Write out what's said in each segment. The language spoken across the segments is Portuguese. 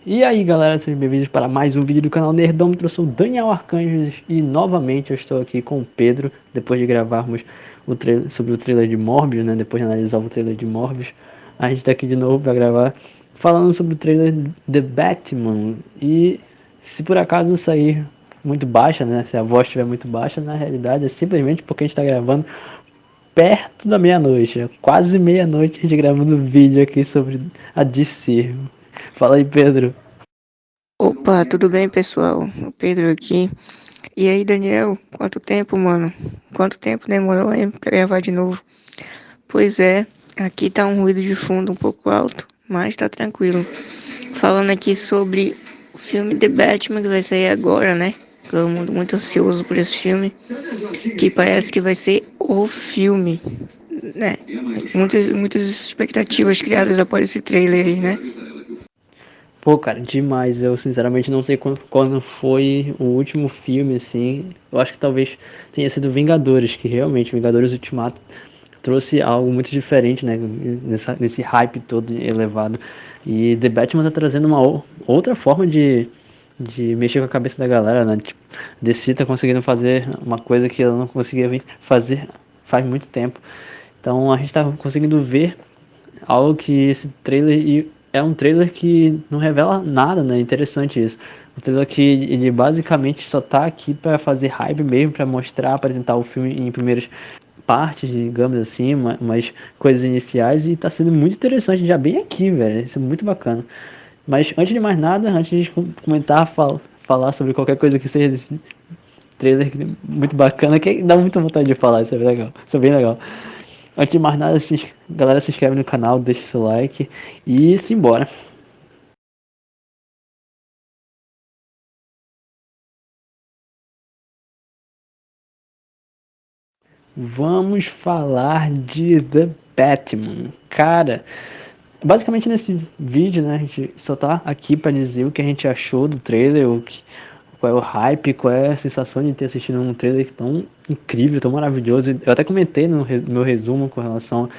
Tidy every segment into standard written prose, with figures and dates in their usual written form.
E aí galera, sejam bem-vindos para mais um vídeo do canal Nerdômetro. Eu sou o Daniel Arcanjos e novamente eu estou aqui com o Pedro, depois de gravarmos sobre o trailer de Morbius, né? Depois de analisar o trailer de Morbius, a gente está aqui de novo para gravar, falando sobre o trailer The Batman. E se por acaso sair muito baixa, né? Se a voz estiver muito baixa, na realidade é simplesmente porque a gente está gravando perto da meia-noite, quase meia-noite a gente gravando um vídeo aqui sobre a DC. Fala aí, Pedro. Opa, tudo bem, pessoal? O Pedro aqui. E aí, Daniel? Quanto tempo, mano? Quanto tempo demorou aí pra gravar de novo? Pois é, aqui tá um ruído de fundo um pouco alto, mas tá tranquilo. Falando aqui sobre o filme The Batman que vai sair agora, né? Todo mundo muito ansioso por esse filme, que parece que vai ser o filme, né? Muitas expectativas criadas após esse trailer aí, né? Pô, cara, demais. Eu sinceramente não sei quando foi o último filme, assim. Eu acho que talvez tenha sido Vingadores, que realmente, Vingadores Ultimato trouxe algo muito diferente, né? Nesse hype todo elevado. E The Batman tá trazendo uma outra forma de mexer com a cabeça da galera, né? Tipo, DC tá conseguindo fazer uma coisa que ela não conseguia fazer faz muito tempo. Então a gente tá conseguindo ver algo que esse trailer e é um trailer que não revela nada, né? Interessante isso. Um trailer que ele basicamente só tá aqui para fazer hype mesmo, para mostrar, apresentar o filme em primeiras partes, digamos assim, umas coisas iniciais e tá sendo muito interessante já bem aqui, velho. Isso é muito bacana. Mas antes de mais nada, antes de comentar, falar sobre qualquer coisa que seja desse trailer muito bacana, que dá muita vontade de falar, isso é legal. Isso é bem legal. Antes de mais nada, galera, se inscreve no canal, deixa seu like e simbora. Vamos falar de The Batman. Cara, basicamente nesse vídeo, né, a gente só tá aqui para dizer o que a gente achou do trailer, qual é o hype, qual é a sensação de ter assistido um trailer tão incrível, tão maravilhoso. Eu até comentei no meu resumo com relação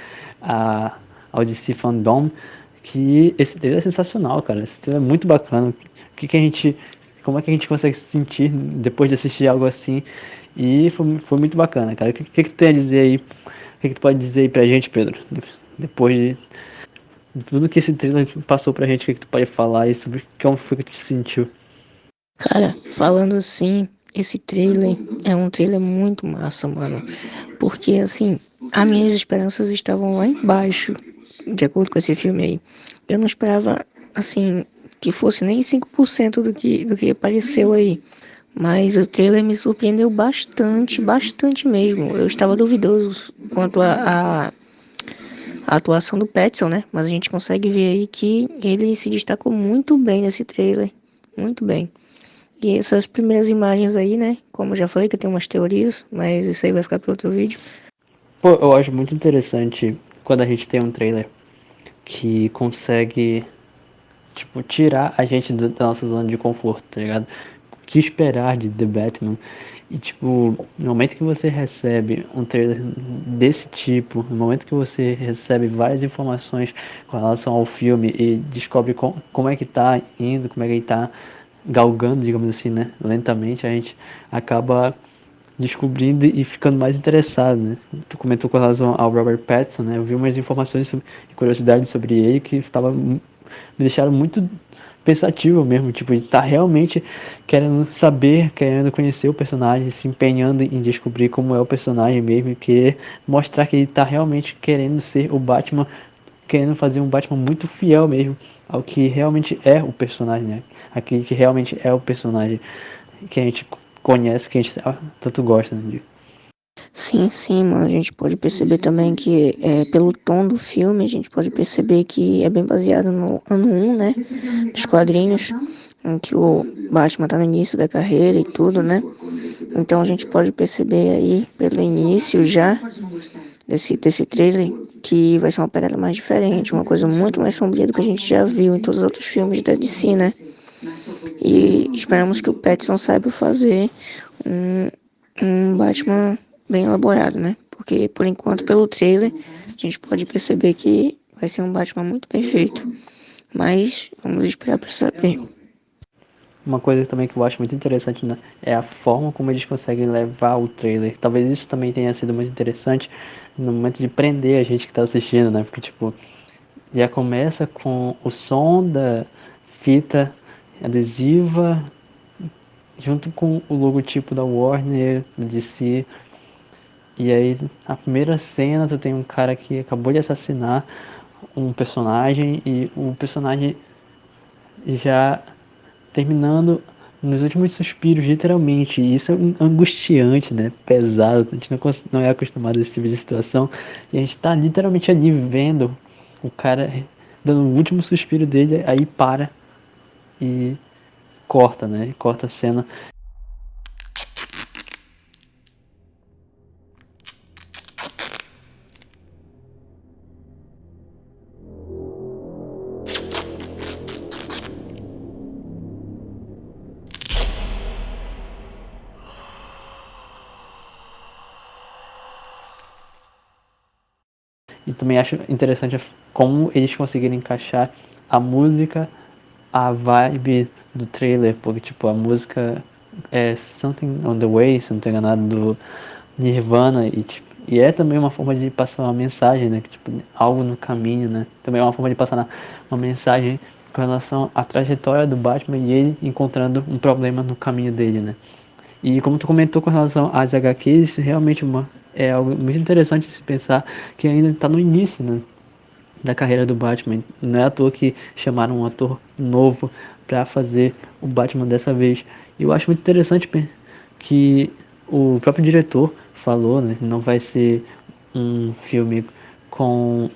a, ao DC Fandom que esse trailer é sensacional, cara. Esse trailer é muito bacana. Como é que a gente consegue se sentir depois de assistir algo assim? E foi muito bacana, cara. O que tu tem a dizer aí? O que tu pode dizer aí pra gente, Pedro? Depois de tudo que esse trailer passou pra gente, o que tu pode falar aí sobre como foi que tu se sentiu? Cara, falando assim, esse trailer é um trailer muito massa, mano. Porque, assim, as minhas esperanças estavam lá embaixo, de acordo com esse filme aí. Eu não esperava, assim, que fosse nem 5% do que apareceu aí. Mas o trailer me surpreendeu bastante, bastante mesmo. Eu estava duvidoso quanto a atuação do Pattinson, né? Mas a gente consegue ver aí que ele se destacou muito bem nesse trailer. Muito bem. E essas primeiras imagens aí, né? Como eu já falei, que eu tenho umas teorias, mas isso aí vai ficar para outro vídeo. Pô, eu acho muito interessante quando a gente tem um trailer que consegue, tipo, tirar a gente da nossa zona de conforto, tá ligado? O que esperar de The Batman? E, tipo, no momento que você recebe um trailer desse tipo, no momento que você recebe várias informações com relação ao filme e descobre como é que tá indo, como é que ele tá galgando, digamos assim, né? Lentamente, a gente acaba descobrindo e ficando mais interessado, né? Tu comentou com relação ao Robert Pattinson, né? Eu vi umas informações e curiosidades sobre ele que me deixaram muito pensativo mesmo, tipo, de estar tá realmente querendo saber, querendo conhecer o personagem, se empenhando em descobrir como é o personagem mesmo, querer mostrar que ele está realmente querendo ser o Batman, querendo fazer um Batman muito fiel mesmo ao que realmente é o personagem, né? Aquele que realmente é o personagem que a gente conhece, que a gente tanto gosta, né? Sim, sim, mano. A gente pode perceber também que, pelo tom do filme, a gente pode perceber que é bem baseado no ano 1, né? Dos quadrinhos, em que o Batman tá no início da carreira e tudo, né? Então a gente pode perceber aí, pelo início já desse trailer, que vai ser uma pegada mais diferente, uma coisa muito mais sombria do que a gente já viu em todos os outros filmes da DC, né? E esperamos que o Pattinson saiba fazer um, um Batman bem elaborado, né? Porque, por enquanto, pelo trailer, a gente pode perceber que vai ser um Batman muito bem feito. Mas vamos esperar para saber. Uma coisa também que eu acho muito interessante, né, é a forma como eles conseguem levar o trailer. Talvez isso também tenha sido muito interessante no momento de prender a gente que tá assistindo, né? Porque, tipo, já começa com o som da fita adesiva junto com o logotipo da Warner, da DC. E aí, a primeira cena, tu tem um cara que acabou de assassinar um personagem e o personagem já terminando nos últimos suspiros, literalmente. E isso é angustiante, né? Pesado. A gente não é acostumado a esse tipo de situação. E a gente tá literalmente ali vendo o cara dando o último suspiro dele, aí para e corta, né? Corta a cena. E também acho interessante como eles conseguiram encaixar a música, a vibe do trailer, porque tipo, a música é Something on the Way, se não estou enganado, do Nirvana, e, tipo, e é também uma forma de passar uma mensagem, né? Que, tipo, algo no caminho, né? Também é uma forma de passar uma mensagem com relação à trajetória do Batman e ele encontrando um problema no caminho dele, né? E como tu comentou com relação às HQs, realmente é algo muito interessante se pensar que ainda está no início, né, da carreira do Batman. Não é à toa que chamaram um ator novo para fazer o Batman dessa vez. E eu acho muito interessante que o próprio diretor falou, né, que não vai ser um filme com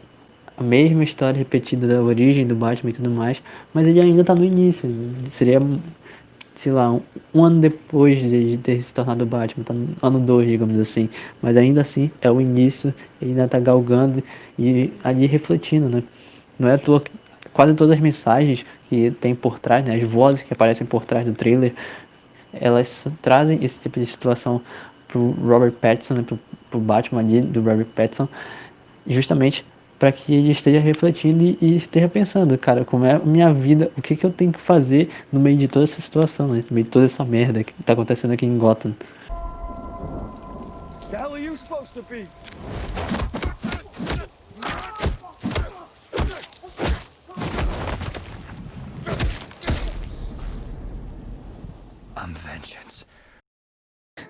a mesma história repetida da origem do Batman e tudo mais, mas ele ainda está no início. Seria, sei lá, um ano depois de ter se tornado Batman, tá no ano 2, digamos assim. Mas ainda assim é o início, ele ainda tá galgando e ali refletindo, né? Não é à toa que quase todas as mensagens que tem por trás, né, as vozes que aparecem por trás do trailer, elas trazem esse tipo de situação pro Robert Pattinson, né, pro Batman ali, do Robert Pattinson, justamente para que ele esteja refletindo e esteja pensando, cara, como é a minha vida, o que que eu tenho que fazer no meio de toda essa situação, né? No meio de toda essa merda que tá acontecendo aqui em Gotham. The hell are you supposed to be? I'm vengeance.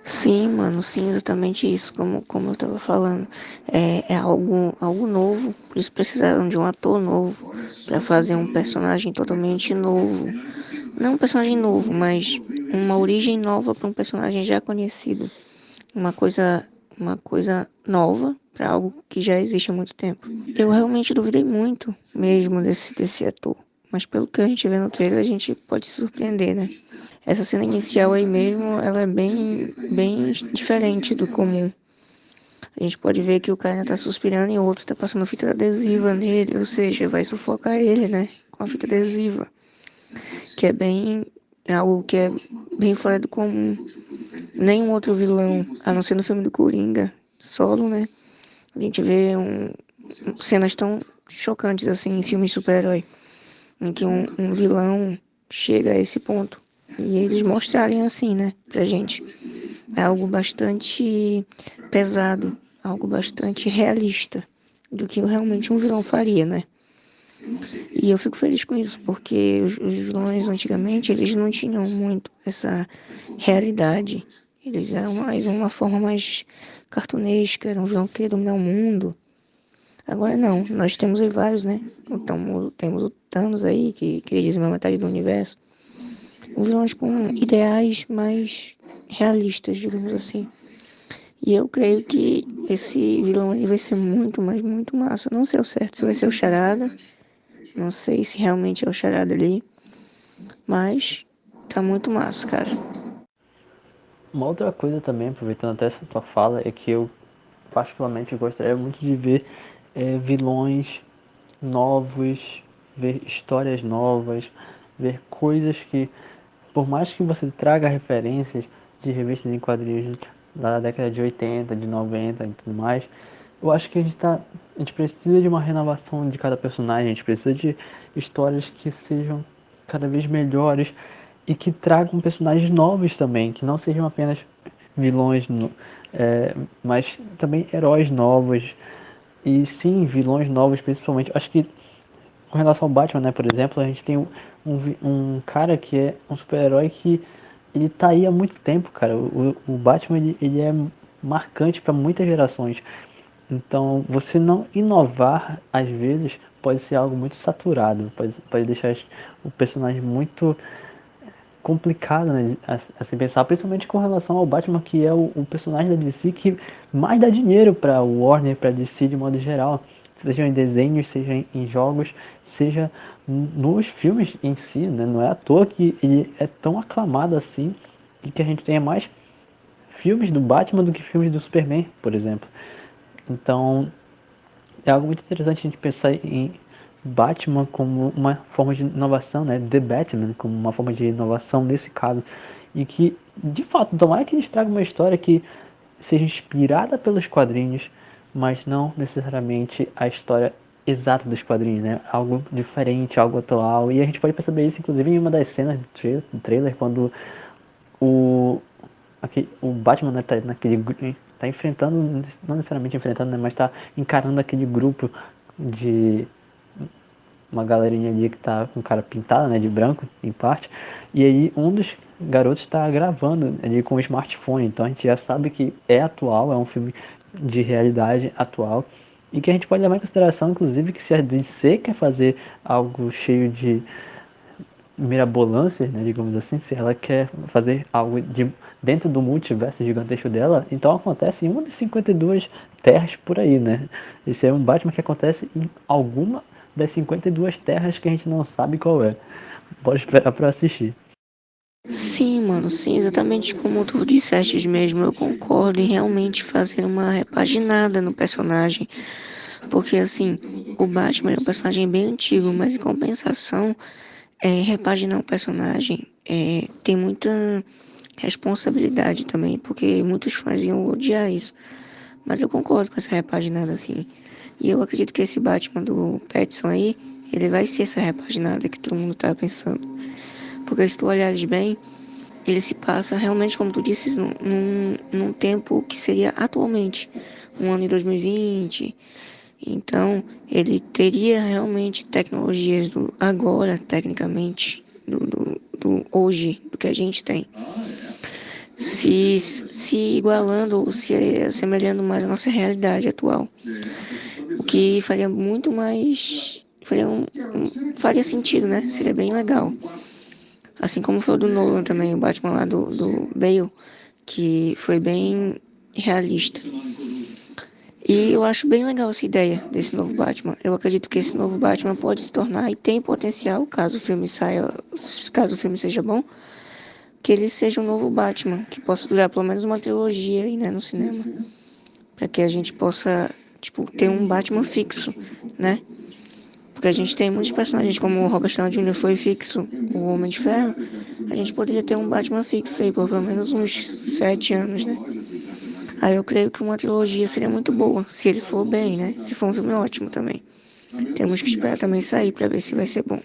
Sim, mano, sim, exatamente isso, como eu tava falando. É algo novo, por isso precisaram de um ator novo para fazer um personagem totalmente novo. Não um personagem novo, mas uma origem nova para um personagem já conhecido. Uma coisa, uma coisa nova para algo que já existe há muito tempo. Eu realmente duvidei muito mesmo desse ator. Mas pelo que a gente vê no trailer, a gente pode se surpreender, né? Essa cena inicial aí mesmo, ela é bem diferente do comum. A gente pode ver que o cara tá suspirando e o outro tá passando fita adesiva nele, ou seja, vai sufocar ele, né? Com a fita adesiva. Que é algo que é bem fora do comum. Nenhum outro vilão, a não ser no filme do Coringa, solo, né? A gente vê cenas tão chocantes assim em filmes de super-herói, em que um vilão chega a esse ponto. E eles mostrarem assim, né, pra gente. É algo bastante pesado, algo bastante realista do que realmente um vilão faria, né? E eu fico feliz com isso, porque os vilões antigamente, eles não tinham muito essa realidade. Eles eram mais uma forma mais cartunesca, era um vilão que queria dominar o mundo. Agora não, nós temos aí vários, né? Então, temos o Thanos aí, que queria dizimar metade do universo. Vilões com ideais mais realistas, digamos assim. E eu creio que esse vilão aí vai ser muito, mas muito massa. Não sei ao certo se vai ser o Charada. Não sei se realmente é o Charada ali. Mas tá muito massa, cara. Uma outra coisa também, aproveitando até essa tua fala, é que eu particularmente gostaria muito de ver vilões novos, ver histórias novas, ver coisas que, por mais que você traga referências de revistas em quadrinhos da década de 80, de 90 e tudo mais, Eu acho que a gente precisa de uma renovação de cada personagem, a gente precisa de histórias que sejam cada vez melhores e que tragam personagens novos também, que não sejam apenas vilões, mas também heróis novos. E sim, vilões novos principalmente. Acho que com relação ao Batman, né, por exemplo, a gente tem um cara que é um super-herói que ele tá aí há muito tempo, cara. O Batman, ele é marcante para muitas gerações. Então, você não inovar, às vezes, pode ser algo muito saturado, pode deixar o personagem muito complicado, né, a se pensar, principalmente com relação ao Batman, que é o personagem da DC que mais dá dinheiro para o Warner, para DC de modo geral, seja em desenhos, seja em jogos, seja nos filmes em si, né? Não é à toa que ele é tão aclamado assim e que a gente tenha mais filmes do Batman do que filmes do Superman, por exemplo. Então, é algo muito interessante a gente pensar em Batman como uma forma de inovação, né? The Batman como uma forma de inovação nesse caso. E que, de fato, tomara que eles tragam uma história que seja inspirada pelos quadrinhos, mas não necessariamente a história exata dos quadrinhos, né? Algo diferente, algo atual. E a gente pode perceber isso, inclusive, em uma das cenas do trailer quando o, o Batman, né, tá enfrentando, não necessariamente enfrentando, né, mas tá encarando aquele grupo de uma galerinha ali que tá com cara pintada, né, de branco, em parte, e aí um dos garotos está gravando ali com o smartphone, então a gente já sabe que é atual, é um filme de realidade atual, e que a gente pode levar em consideração, inclusive, que se a DC quer fazer algo cheio de mirabolância, né, digamos assim, se ela quer fazer algo dentro do multiverso gigantesco dela, então acontece em uma das 52 terras por aí, né? Esse é um Batman que acontece em alguma das 52 terras que a gente não sabe qual é. Pode esperar para assistir. Sim, mano, sim, exatamente como tu disseste mesmo, eu concordo em realmente fazer uma repaginada no personagem. Porque, assim, o Batman é um personagem bem antigo, mas em compensação, repaginar o personagem tem muita responsabilidade também, porque muitos fãs iam odiar isso. Mas eu concordo com essa repaginada, assim. E eu acredito que esse Batman do Pattinson aí, ele vai ser essa repaginada que todo mundo tá pensando. Porque se tu olhares bem, ele se passa realmente, como tu disse, num tempo que seria atualmente, um ano de 2020. Então, ele teria realmente tecnologias do agora, tecnicamente, do hoje, do que a gente tem. Se igualando ou se assemelhando mais à nossa realidade atual. O que faria muito mais. Faria sentido, né? Seria bem legal. Assim como foi o do Nolan também, o Batman lá do Bale, que foi bem realista. E eu acho bem legal essa ideia desse novo Batman. Eu acredito que esse novo Batman pode se tornar e tem potencial, caso o filme seja bom, que ele seja um novo Batman, que possa durar pelo menos uma trilogia aí, né, no cinema, para que a gente possa, tipo, ter um Batman fixo, né? Porque a gente tem muitos personagens, como o Robert Downey Jr. foi fixo, o Homem de Ferro, a gente poderia ter um Batman fixo aí por pelo menos uns 7 anos, né? Aí eu creio que uma trilogia seria muito boa, se ele for bem, né? Se for um filme ótimo também. Temos que esperar também sair para ver se vai ser bom.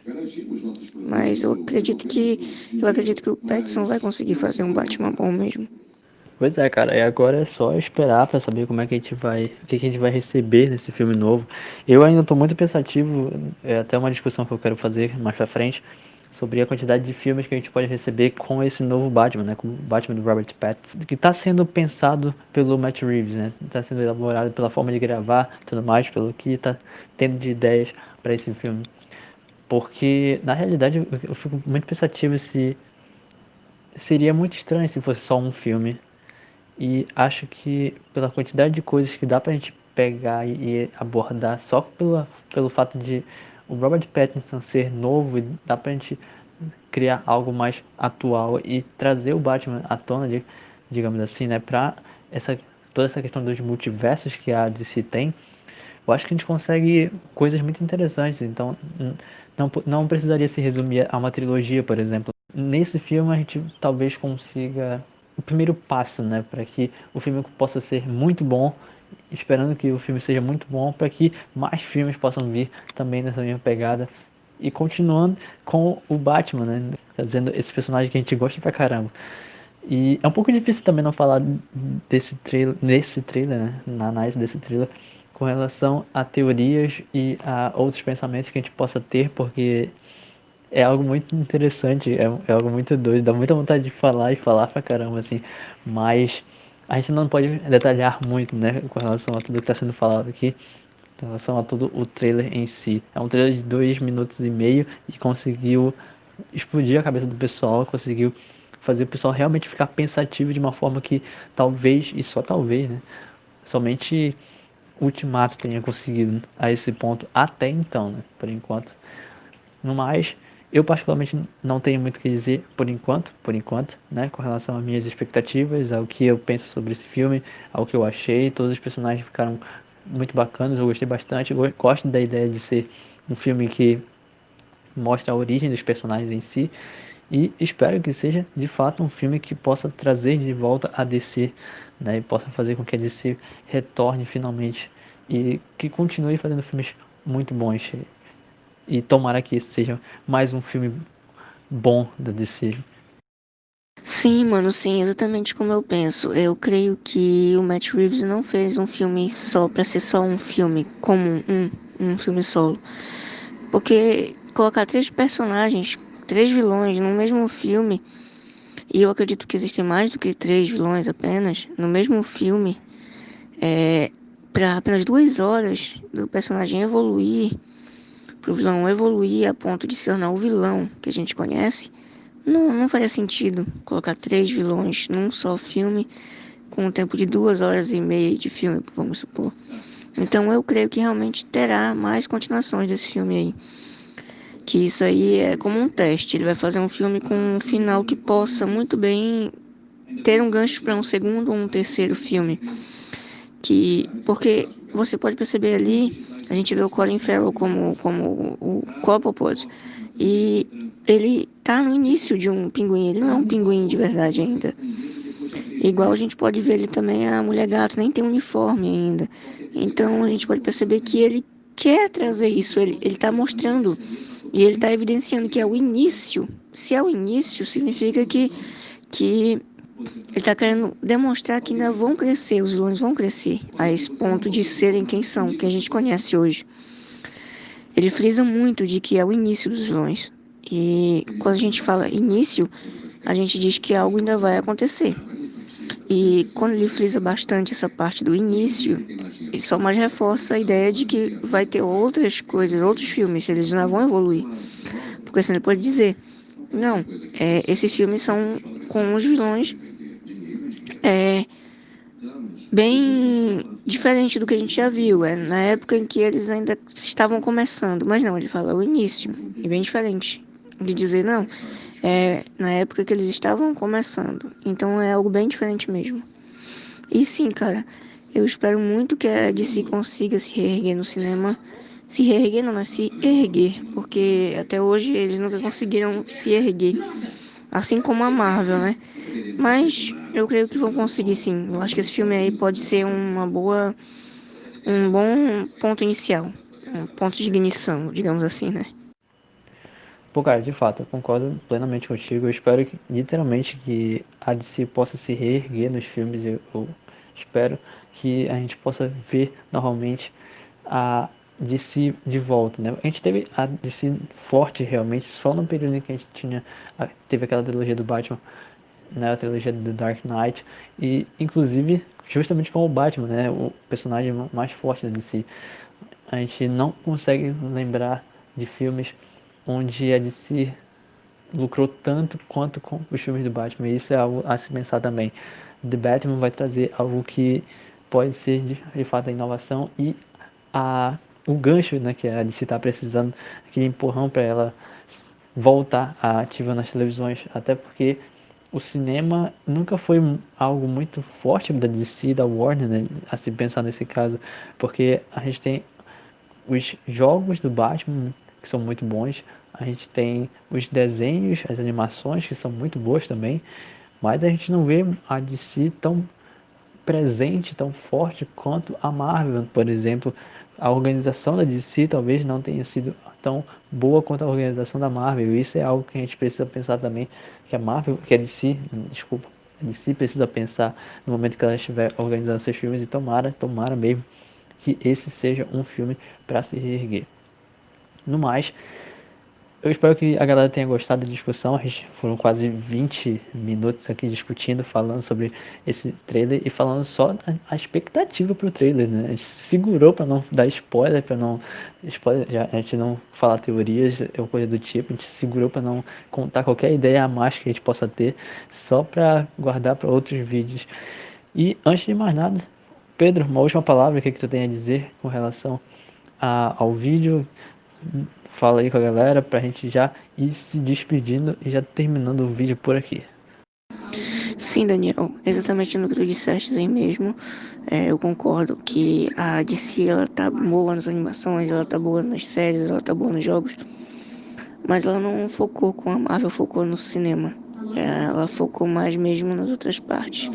Mas eu acredito que o Pattinson vai conseguir fazer um Batman bom mesmo. Pois é, cara, e agora é só esperar pra saber como é que a gente vai, o que a gente vai receber nesse filme novo. Eu ainda tô muito pensativo, é até uma discussão que eu quero fazer mais pra frente, sobre a quantidade de filmes que a gente pode receber com esse novo Batman, né, com o Batman do Robert Pattinson, que tá sendo pensado pelo Matt Reeves, né, tá sendo elaborado pela forma de gravar, tudo mais, pelo que tá tendo de ideias pra esse filme. Porque, na realidade, eu fico muito pensativo se seria muito estranho se fosse só um filme e acho que pela quantidade de coisas que dá pra gente pegar e abordar só pelo fato de o Robert Pattinson ser novo, e dá pra gente criar algo mais atual e trazer o Batman à tona, digamos assim, né, pra toda essa questão dos multiversos que a DC tem. Eu acho que a gente consegue coisas muito interessantes, então não precisaria se resumir a uma trilogia, por exemplo. Nesse filme a gente talvez consiga o primeiro passo, né, para que o filme possa ser muito bom esperando que o filme seja muito bom para que mais filmes possam vir também nessa mesma pegada. E continuando com o Batman, né? Trazendo esse personagem que a gente gosta pra caramba. E é um pouco difícil também não falar nesse trailer, né? Na análise desse trailer, com relação a teorias e a outros pensamentos que a gente possa ter, porque é algo muito interessante, é algo muito doido, dá muita vontade de falar e falar pra caramba, assim, mas a gente não pode detalhar muito, né, com relação a tudo que está sendo falado aqui, em relação a todo o trailer em si. É um trailer de 2 minutos e meio e conseguiu explodir a cabeça do pessoal, conseguiu fazer o pessoal realmente ficar pensativo de uma forma que talvez, e só talvez, né, somente Ultimato tenha conseguido a esse ponto até então, né, por enquanto. No mais, eu particularmente não tenho muito o que dizer por enquanto, né, com relação às minhas expectativas, ao que eu penso sobre esse filme, ao que eu achei. Todos os personagens ficaram muito bacanas, eu gostei bastante. Eu gosto da ideia de ser um filme que mostra a origem dos personagens em si e espero que seja de fato um filme que possa trazer de volta a DC, né, e possa fazer com que a DC retorne finalmente e que continue fazendo filmes muito bons. E tomara que esse seja mais um filme bom da DC. Sim, mano, sim, exatamente como eu penso. Eu creio que o Matt Reeves não fez um filme só pra ser só um filme comum, um filme solo. Porque colocar três personagens, três vilões no mesmo filme, e eu acredito que existem mais do que três vilões apenas, no mesmo filme, para apenas 2 horas do personagem evoluir, pro vilão evoluir a ponto de se tornar o vilão que a gente conhece, não faria sentido colocar três vilões num só filme com um tempo de 2 horas e meia de filme, vamos supor. Então eu creio que realmente terá mais continuações desse filme aí. Que isso aí é como um teste. Ele vai fazer um filme com um final que possa muito bem ter um gancho para um segundo ou um terceiro filme. Porque você pode perceber ali, a gente vê o Colin Farrell como o Cobblepot, e ele tá no início de um pinguim, ele não é um pinguim de verdade ainda. Igual a gente pode ver ele também, a Mulher Gato nem tem uniforme ainda. Então a gente pode perceber que ele quer trazer isso, ele tá mostrando e ele tá evidenciando que é o início. Se é o início, significa que ele está querendo demonstrar que ainda vão crescer, os vilões vão crescer a esse ponto de serem quem são, que a gente conhece hoje. Ele frisa muito de que é o início dos vilões. E quando a gente fala início, a gente diz que algo ainda vai acontecer. E quando ele frisa bastante essa parte do início, ele só mais reforça a ideia de que vai ter outras coisas, outros filmes, eles ainda vão evoluir. Porque assim ele pode dizer, não, esses filmes são com os vilões bem diferente do que a gente já viu, na época em que eles ainda estavam começando, mas não, ele fala o início, é bem diferente de dizer não, na época que eles estavam começando, então é algo bem diferente mesmo. E sim, cara, eu espero muito que a DC consiga se reerguer no cinema, se reerguer não, mas se erguer, porque até hoje eles nunca conseguiram se erguer, assim como a Marvel, né? Mas eu creio que vão conseguir sim. Eu acho que esse filme aí pode ser um bom ponto inicial, um ponto de ignição, digamos assim, né? Pô, cara, de fato, eu concordo plenamente contigo. Eu espero que, literalmente, que a DC possa se reerguer nos filmes. Eu espero que a gente possa ver novamente a DC de volta, né? A gente teve a DC forte realmente só no período em que a gente teve aquela trilogia do Batman, né? A trilogia do Dark Knight e, inclusive, justamente com o Batman, né? O personagem mais forte da DC. A gente não consegue lembrar de filmes onde a DC lucrou tanto quanto com os filmes do Batman. E isso é algo a se pensar também. The Batman vai trazer algo que pode ser de fato a inovação e o gancho, né, que a DC está precisando, aquele empurrão para ela voltar a ativa nas televisões, até porque o cinema nunca foi algo muito forte da DC, da Warner, né, a se pensar nesse caso, porque a gente tem os jogos do Batman, que são muito bons. A gente tem os desenhos, as animações, que são muito boas também. Mas a gente não vê a DC tão presente, tão forte quanto a Marvel, por exemplo. A organização da DC talvez não tenha sido tão boa quanto a organização da Marvel. Isso é algo que a gente precisa pensar também, que a DC, desculpa, a DC precisa pensar no momento que ela estiver organizando seus filmes, e tomara mesmo que esse seja um filme para se reerguer. No mais, eu espero que a galera tenha gostado da discussão. Foram quase 20 minutos aqui discutindo, falando sobre esse trailer e falando só a expectativa pro trailer, né? A gente segurou para não dar spoiler, a gente não falar teorias ou coisa do tipo. A gente segurou para não contar qualquer ideia a mais que a gente possa ter, só para guardar para outros vídeos. E antes de mais nada, Pedro, uma última palavra, o que tu tem a dizer com relação ao vídeo? Fala aí com a galera pra gente já ir se despedindo e já terminando o vídeo por aqui. Sim, Daniel, exatamente no que tu disseste aí mesmo. Eu concordo que a DC ela tá boa nas animações, ela tá boa nas séries, ela tá boa nos jogos, mas ela não focou como a Marvel focou no cinema. Ela focou mais mesmo nas outras partes.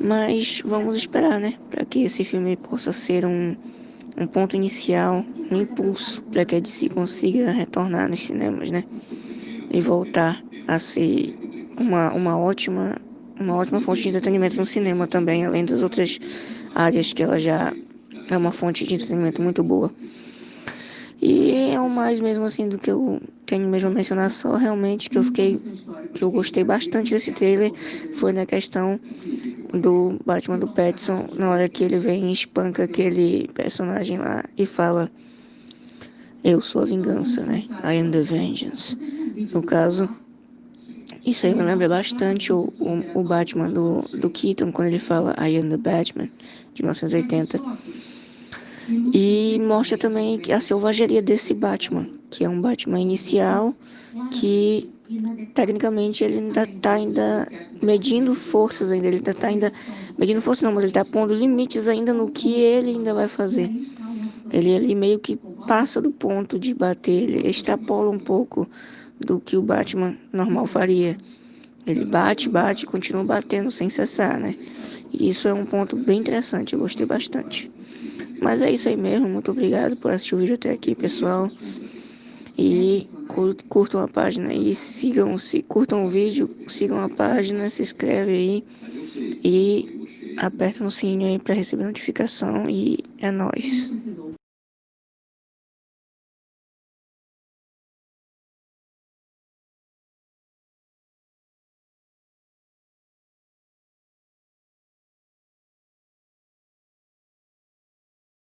Mas vamos esperar, né, para que esse filme possa ser um ponto inicial, um impulso para que a DC consiga retornar nos cinemas, né, e voltar a ser uma ótima fonte de entretenimento no cinema também, além das outras áreas que ela já é uma fonte de entretenimento muito boa. E é o mais mesmo assim do que eu tenho mesmo a mencionar, só realmente que eu gostei bastante desse trailer foi na questão do Batman do Pattinson, na hora que ele vem e espanca aquele personagem lá e fala: eu sou a vingança, né? I am the vengeance. No caso, isso aí me lembra bastante o Batman do Keaton, quando ele fala I am the Batman, de 1980. E mostra também a selvageria desse Batman, que é um Batman inicial, que tecnicamente ele ainda medindo forças ainda, ele tá ainda medindo forças não, mas ele tá pondo limites ainda no que ele ainda vai fazer. Ele ali meio que passa do ponto de bater, ele extrapola um pouco do que o Batman normal faria. Ele bate, bate, continua batendo sem cessar, né? E isso é um ponto bem interessante, eu gostei bastante. Mas é isso aí mesmo, muito obrigado por assistir o vídeo até aqui, pessoal. E curtam a página aí, curtam o vídeo, sigam a página, se inscreve aí e aperta no sininho aí para receber notificação e é nóis.